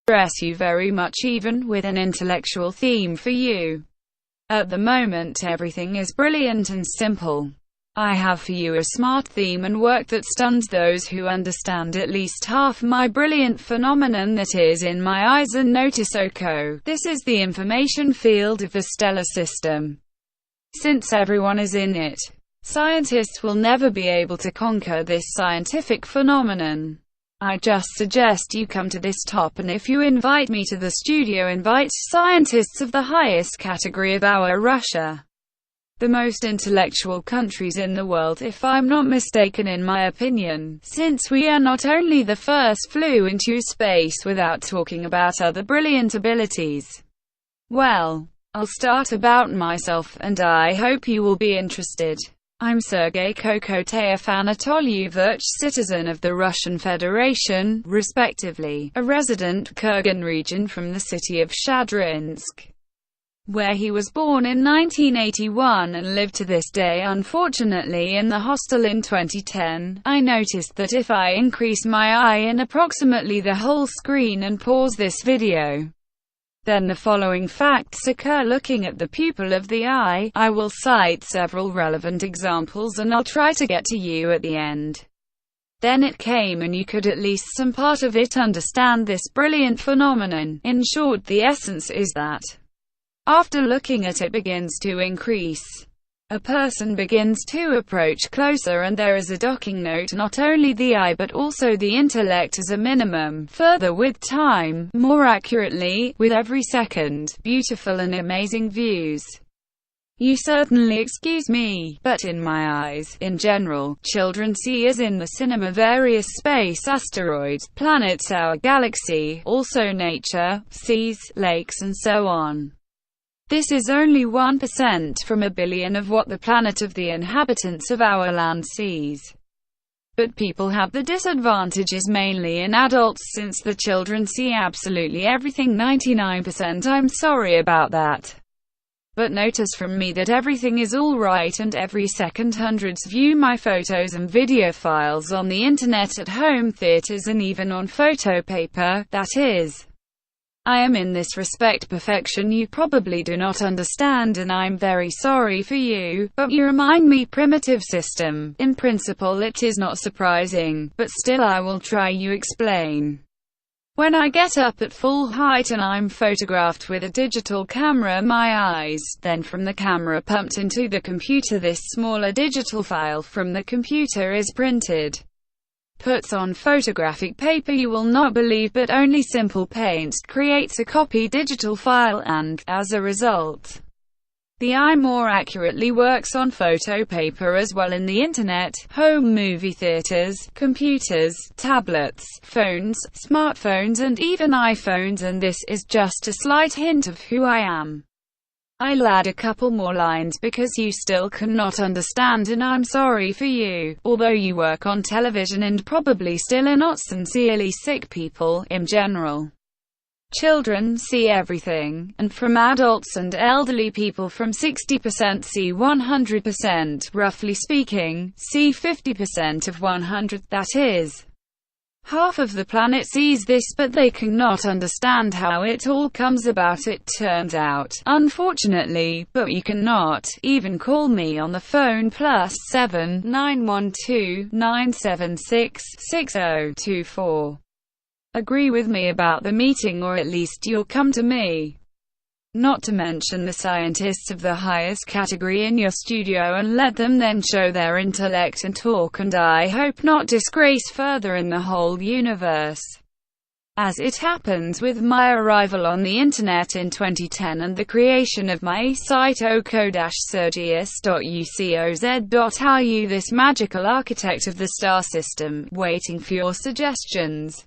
impress you very much, even with an intellectual theme for you. At the moment everything is brilliant and simple. I have for you a smart theme and work that stuns those who understand at least half my brilliant phenomenon that is in my eyes and notice Oko. This is the information field of a stellar system. Since everyone is in it, scientists will never be able to conquer this scientific phenomenon. I just suggest you come to this top, and if you invite me to the studio, invite scientists of the highest category of our Russia. The most intellectual countries in the world, if I'm not mistaken in my opinion, since we are not only the first flew into space without talking about other brilliant abilities. Well, I'll start about myself, and I hope you will be interested. I'm Sergei Kokoteyev Anatolyevich, citizen of the Russian Federation, respectively, a resident Kurgan region from the city of Shadrinsk, where he was born in 1981 and lived to this day. Unfortunately, in the hostel in 2010, I noticed that if I increase my eye in approximately the whole screen and pause this video, then the following facts occur. Looking at the pupil of the eye, I will cite several relevant examples and I'll try to get to you at the end. Then it came, and you could at least some part of it understand this brilliant phenomenon. In short, the essence is that after looking at it begins to increase, a person begins to approach closer, and there is a docking note, not only the eye but also the intellect as a minimum. Further with time, more accurately, with every second, beautiful and amazing views. You certainly excuse me, but in my eyes, in general, children see as in the cinema various space, asteroids, planets, our galaxy, also nature, seas, lakes and so on. This is only 1% from a billion of what the planet of the inhabitants of our land sees. But people have the disadvantages mainly in adults, since the children see absolutely everything. 99%. I'm sorry about that. But notice from me that everything is alright, and every second hundreds view my photos and video files on the internet, at home theaters and even on photo paper, that is. I am in this respect perfection. You probably do not understand, and I'm very sorry for you, but you remind me primitive system. In principle it is not surprising, but still I will try you explain. When I get up at full height and I'm photographed with a digital camera, my eyes, then from the camera pumped into the computer, this smaller digital file from the computer is printed, puts on photographic paper. You will not believe, but only simple paint creates a copy digital file, and, as a result, the eye more accurately works on photo paper as well in the internet, home movie theaters, computers, tablets, phones, smartphones and even iPhones, and this is just a slight hint of who I am. I'll add a couple more lines because you still cannot understand, and I'm sorry for you, although you work on television and probably still are not sincerely sick people, in general. Children see everything, and from adults and elderly people from 60% see 100%, roughly speaking, see 50% of 100, that is. Half of the planet sees this, but they cannot understand how it all comes about, it turns out, unfortunately, but you cannot even call me on the phone +7 912 976 6024. Agree with me about the meeting, or at least you'll come to me. Not to mention the scientists of the highest category in your studio, and let them then show their intellect and talk, and I hope not disgrace further in the whole universe. As it happens with my arrival on the internet in 2010 and the creation of my site oko-sergius.ucoz.ru, this magical architect of the star system, waiting for your suggestions.